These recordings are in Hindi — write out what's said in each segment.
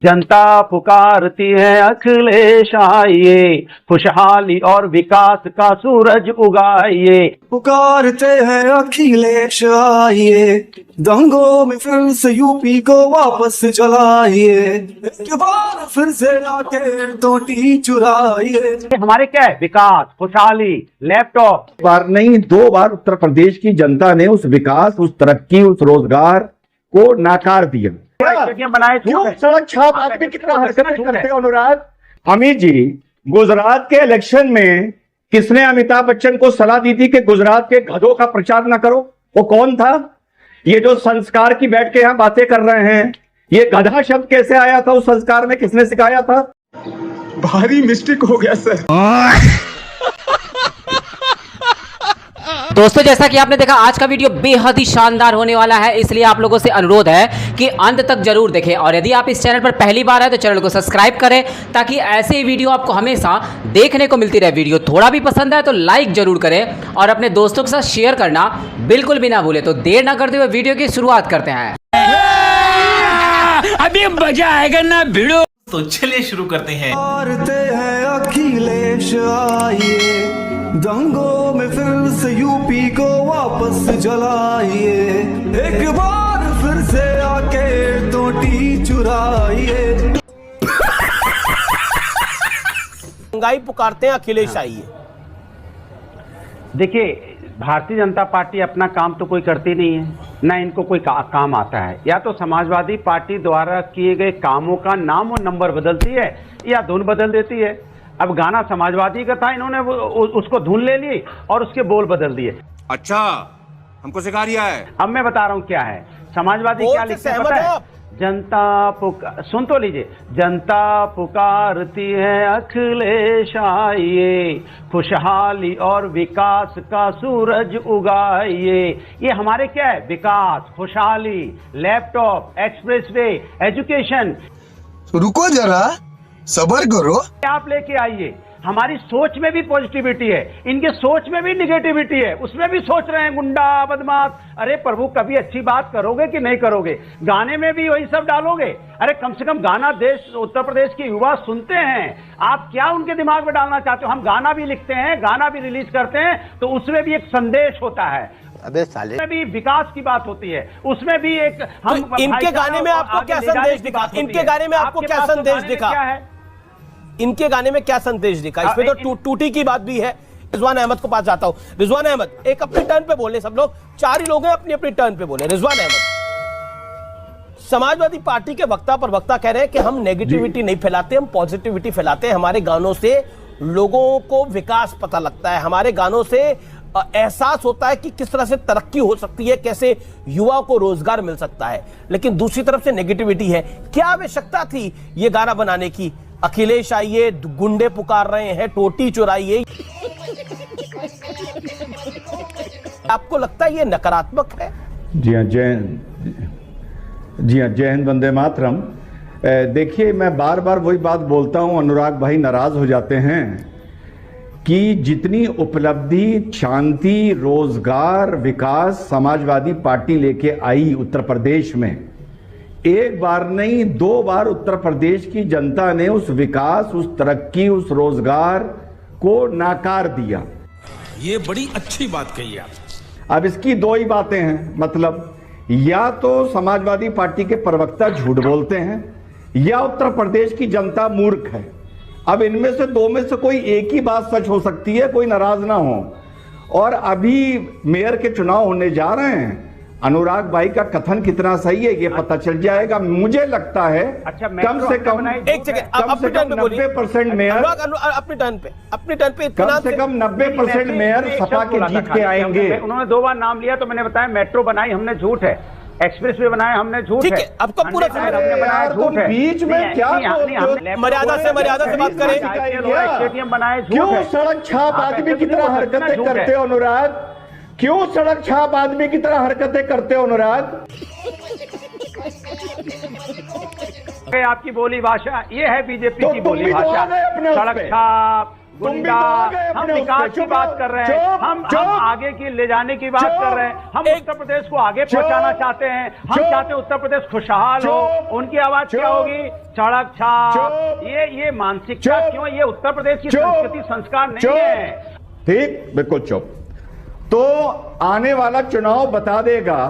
जनता पुकारती है अखिलेश आइए, खुशहाली और विकास का सूरज उगाइए। पुकारते हैं अखिलेश आइए, दंगों में फिर से यूपी को वापस चलाइए, एक बार फिर से आके टोटी चुराइए। हमारे क्या है? विकास, खुशहाली, लैपटॉप। बार नहीं 2 बार उत्तर प्रदेश की जनता ने उस विकास, उस तरक्की, उस रोजगार को नाकार दिया। बनाए क्यों सड़क छाप आदमी कितना हरकतें करते हैं अनुराग। अमित जी, गुजरात के इलेक्शन में किसने अमिताभ बच्चन को सलाह दी थी कि गुजरात के गधों का प्रचार ना करो? वो कौन था? ये जो संस्कार की बैठ के यहां बातें कर रहे हैं, ये गधा शब्द कैसे आया था? उस संस्कार में किसने सिखाया था? भारी मिस्टेक हो गया सर। दोस्तों, जैसा कि आपने देखा, आज का वीडियो बेहद ही शानदार होने वाला है, इसलिए आप लोगों से अनुरोध है कि अंत तक जरूर देखें। और यदि आप इस चैनल पर पहली बार है तो चैनल को सब्सक्राइब करें, ताकि ऐसे ही वीडियो आपको हमेशा देखने को मिलती रहे। वीडियो थोड़ा भी पसंद है तो लाइक जरूर करें और अपने दोस्तों के साथ शेयर करना बिल्कुल भी ना भूलें। तो देर ना करते हुए वीडियो की शुरुआत करते हैं। अभी मजा आएगा ना भिड़ो। तो चलिए शुरू करते हैं। पुकारते हैं अखिलेश आइए, दंगों में फिर से यूपी को वापस जलाइए, एक बार फिर से आके टोटी चुराइए। महंगाई पुकारते हैं अखिलेश आइए। देखिए, भारतीय जनता पार्टी अपना काम तो कोई करती नहीं है, ना इनको कोई काम आता है। या तो समाजवादी पार्टी द्वारा किए गए कामों का नाम और नंबर बदलती है या धुन बदल देती है। अब गाना समाजवादी का था, इन्होंने उसको धुन ले ली और उसके बोल बदल दिए। अच्छा, हमको सिखा रिया है। अब मैं बता रहा हूं क्या है समाजवादी क्या लिखते हैं, पता है? जनता सुन तो लीजिए। जनता पुकारती है अखिलेश आइए, खुशहाली और विकास का सूरज उगाइए। ये हमारे क्या है? विकास, खुशहाली, लैपटॉप, एक्सप्रेसवे, एजुकेशन। रुको जरा, सब्र करो। आप लेके आइए। हमारी सोच में भी पॉजिटिविटी है, इनके सोच में भी निगेटिविटी है। उसमें भी सोच रहे हैं गुंडा, बदमाश। अरे प्रभु, कभी अच्छी बात करोगे कि नहीं करोगे? गाने में भी वही सब डालोगे? अरे कम से कम गाना देश, उत्तर प्रदेश के युवा सुनते हैं। आप क्या उनके दिमाग में डालना चाहते हो? हम गाना भी लिखते हैं, गाना भी रिलीज करते हैं, तो उसमें भी एक संदेश होता है। अबे साले, उसमें भी विकास की बात होती है, उसमें भी एक हम तो इनके गाने में आपको क्या संदेश दिखा? इनके गाने में आपको क्या संदेश दिखा? इनके गाने में क्या संदेश दिखा? इसमें तो टूटी की बात भी है। रिजवान अहमद को पास जाता हूं। रिजवान अहमद, एक अपनी टर्न पे बोले। सब लोग 4 ही लोग हैं, अपनी अपनी टर्न पे बोले। रिजवान अहमद, समाजवादी पार्टी के वक्ता पर वक्ता कह रहे हैं कि हम नेगेटिविटी नहीं फैलाते, हम पॉजिटिविटी फैलाते हैं। हमारे गानों से लोगों को विकास पता लगता है, हमारे गानों से एहसास होता है कि किस तरह से तरक्की हो सकती है, कैसे युवा को रोजगार मिल सकता है। लेकिन दूसरी तरफ से नेगेटिविटी है। क्या आवश्यकता थी ये गाना बनाने की? अखिलेश आइए, गुंडे पुकार रहे हैं, टोटी चुराइए। आपको लगता है ये नकारात्मक है? जी हाँ, जय हिंद, वंदे मातरम। देखिए, मैं बार बार वही बात बोलता हूं, अनुराग भाई नाराज हो जाते हैं कि जितनी उपलब्धि, शांति, रोजगार, विकास समाजवादी पार्टी लेके आई उत्तर प्रदेश में, एक बार नहीं 2 बार उत्तर प्रदेश की जनता ने उस विकास, उस तरक्की, उस रोजगार को नाकार दिया। ये बड़ी अच्छी बात कही आप। अब इसकी 2 ही बातें हैं, मतलब या तो समाजवादी पार्टी के प्रवक्ता झूठ बोलते हैं या उत्तर प्रदेश की जनता मूर्ख है। अब इनमें से 2 में से कोई एक ही बात सच हो सकती है, कोई नाराज ना हो। और अभी मेयर के चुनाव होने जा रहे हैं, अनुराग भाई का कथन कितना सही है ये पता चल जाएगा। मुझे लगता है कम से कम एक सेकंड, अपनी टर्न पे बोलिए। 90% मेयर, अपनी टर्न पे कम से कम 90% मेयर सपा के जीत के आएंगे। उन्होंने 2 बार नाम लिया तो मैंने बताया मेट्रो बनाई हमने, झूठ है। एक्सप्रेस वे बनाया हमने, झूठ है। आपको पूरा हमने बनाया, झूठ है। बीच में क्या मर्यादा से बात करें। स्टेडियम बनाए, झूठ क्यों है। सड़क छाप आदमी की तरह हरकतें करते हो अनुराग? क्यों सड़क छाप आदमी की तरह हरकतें करते हो अनुराग? आपकी बोली भाषा ये है, बीजेपी की बोली भाषा। सड़क छाप, तुम भी गुंडा, तो आ गए हम अपने उस विकास पे। की चुप बात रहो, कर रहे हैं, चुप, हम चुप, आगे की ले जाने की बात चुप, कर रहे हैं, हम उत्तर प्रदेश को आगे चुप, पहुंचाना चाहते हैं, हम चुप, चाहते हैं उत्तर प्रदेश खुशहाल हो। चुप, उनकी आवाज क्या चुप, होगी? सड़क छाप। चुप, ये मानसिकता चुप, क्यों? ये उत्तर प्रदेश की चुप, संस्कृति संस्कार नहीं चुप। है। ठीक, बिल्कुल चुप। तो आने वाला चुनाव बता देगा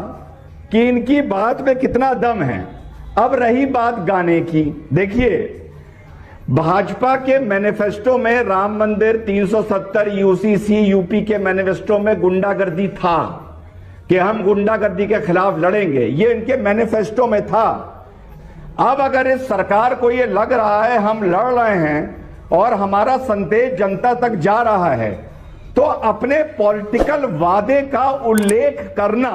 कि इनकी बात में कितना दम है। अब रही बात गाने की, देखिए भाजपा के मैनिफेस्टो में राम मंदिर 370 यूसीसी यूपी के मैनिफेस्टो में गुंडागर्दी था कि हम गुंडागर्दी के खिलाफ लड़ेंगे, ये इनके मैनिफेस्टो में था। अब अगर इस सरकार को ये लग रहा है हम लड़ रहे हैं और हमारा संदेश जनता तक जा रहा है, तो अपने पॉलिटिकल वादे का उल्लेख करना,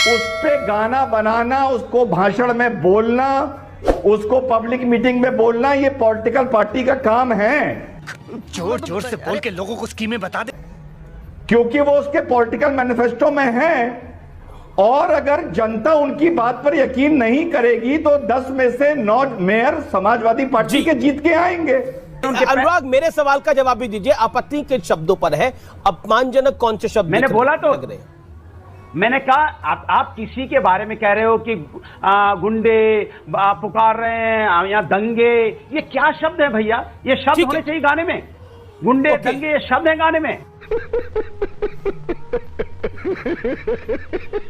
उस पे गाना बनाना, उसको भाषण में बोलना, उसको पब्लिक मीटिंग में बोलना, ये पॉलिटिकल पार्टी का काम है। जोर जोर से बोल के लोगों को स्कीमें बता दे, क्योंकि वो उसके पॉलिटिकल मैनिफेस्टो में है। और अगर जनता उनकी बात पर यकीन नहीं करेगी तो 10 में से 9 मेयर समाजवादी पार्टी के जीत के आएंगे। अनुराग, मेरे सवाल का जवाब भी दीजिए। आपत्ति किन शब्दों पर है? अपमानजनक कौन से शब्द मैंने बोला तो, लग रहे हैं? मैंने कहा आप किसी के बारे में कह रहे हो कि गुंडे पुकार रहे हैं या दंगे, ये क्या शब्द है भैया? ये शब्द होने चाहिए गाने में। गुंडे दंगे ये शब्द है गाने में।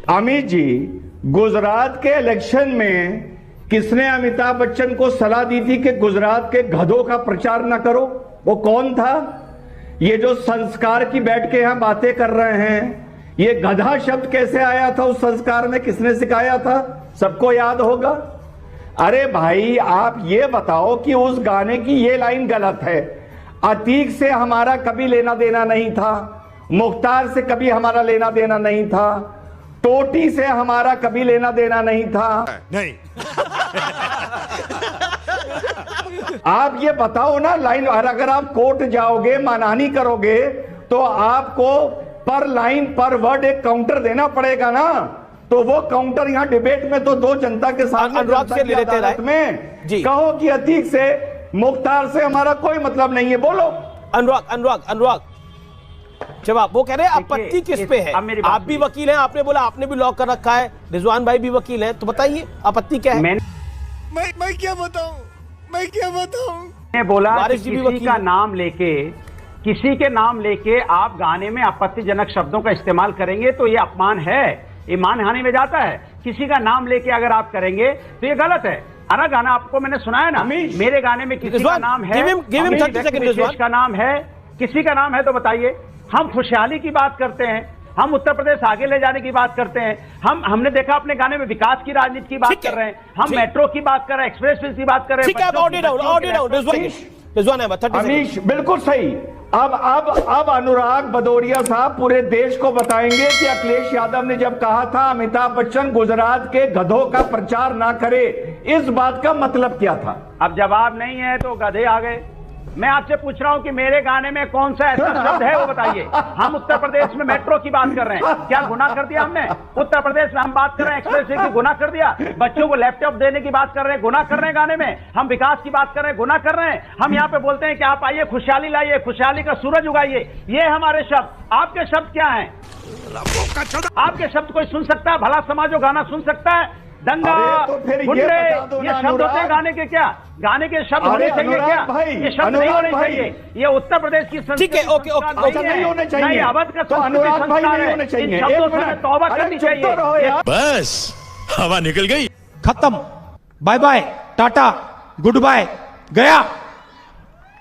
अमित जी, गुजरात के इलेक्शन में किसने अमिताभ बच्चन को सलाह दी थी कि गुजरात के गधों का प्रचार न करो? वो कौन था? ये जो संस्कार की बैठ के यहां बातें कर रहे हैं, ये गधा शब्द कैसे आया था उस संस्कार में? किसने सिखाया था? सबको याद होगा। अरे भाई, आप ये बताओ कि उस गाने की ये लाइन गलत है। अतीक से हमारा कभी लेना देना नहीं था, मुख्तार से कभी हमारा लेना देना नहीं था, टोटी से हमारा कभी लेना देना नहीं था। नहीं आप ये बताओ ना लाइन, और अगर आप कोर्ट जाओगे, मानहानि करोगे, तो आपको पर लाइन पर वर्ड एक काउंटर देना पड़ेगा ना। तो वो काउंटर यहाँ डिबेट में तो दो जनता के सामने, अनुराग से ले लेते अदालत में जी। कहो कि अतीक से मुख्तार से हमारा कोई मतलब नहीं है, बोलो। अनुराग जवाब। वो कह रहे हैं आपत्ति किस पे है? आप भी वकील हैं, आपने बोला आपने भी लॉ कर रखा है, रिजवान भाई भी वकील हैं, तो बताइए आपत्ति क्या है? मैं क्या बताऊं, मैंने बोला कि वारिस जी भी किसी वकील का हैं। नाम लेके, किसी के नाम लेके आप गाने में आपत्तिजनक शब्दों का इस्तेमाल करेंगे तो ये अपमान है, ये मानहानि में जाता है। किसी का नाम लेके अगर आप करेंगे तो ये गलत है। अरे गाना आपको मैंने सुनाया ना, मेरे गाने में किसी का नाम है, give him 30 seconds, विशेष का नाम है, किसी का नाम है तो बताइए। हम खुशहाली की बात करते हैं, हम उत्तर प्रदेश आगे ले जाने की बात करते हैं, हमने देखा अपने गाने में विकास की राजनीति की बात कर रहे हैं, हम मेट्रो की बात कर रहे हैं, एक्सप्रेस की बात कर रहे हैं। रिजवान अहमद, 30 अमीश बिल्कुल सही। अब अनुराग भदौरिया साहब पूरे देश को बताएंगे कि अखिलेश यादव ने जब कहा था अमिताभ बच्चन गुजरात के गधों का प्रचार ना करे, इस बात का मतलब क्या था? अब जवाब नहीं है तो गधे आ गए। मैं आपसे पूछ रहा हूं कि मेरे गाने में कौन सा ऐसा शब्द है वो बताइए। हम उत्तर प्रदेश में मेट्रो की बात कर रहे हैं, क्या गुनाह कर दिया हमने? उत्तर प्रदेश में हम बात कर रहे हैं एक्सप्रेस वे की, गुनाह कर दिया? बच्चों को लैपटॉप देने की बात कर रहे हैं, गुनाह कर रहे हैं गाने में? हम विकास की बात कर रहे हैं, गुनाह कर रहे हैं? हम यहाँ पे बोलते हैं कि आप आइए खुशहाली लाइए, खुशहाली का सूरज उगाइए, ये हमारे शब्द। आपके शब्द क्या हैं? आपके शब्द कोई सुन सकता है? भला समाज वो गाना सुन सकता है? दंगा, तो फिर गुंडे, ये शब्द होते हैं गाने के? क्या गाने के शब्द होने चाहिए क्या? ये शब्द नहीं होने चाहिए। ये उत्तर प्रदेश की संस्कृति, ठीक है, ओके, नहीं होने चाहिए। नहीं, अवध का तो अनुराग भाई नहीं होने चाहिए। इन शब्दों से हमें तौबा करनी चाहिए। बस हवा निकल गई, खत्म, bye bye, tata, goodbye, गया।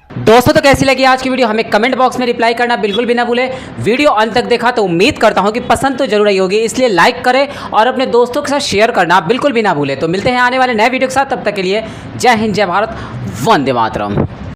दोस्तों तो कैसी लगी आज की वीडियो हमें कमेंट बॉक्स में रिप्लाई करना बिल्कुल भी ना भूले। वीडियो अंत तक देखा तो उम्मीद करता हूं कि पसंद तो जरूर आई होगी, इसलिए लाइक करें और अपने दोस्तों के साथ शेयर करना बिल्कुल भी ना भूले। तो मिलते हैं आने वाले नए वीडियो के साथ, तब तक के लिए जय हिंद, जय भारत, वंदे मातरम।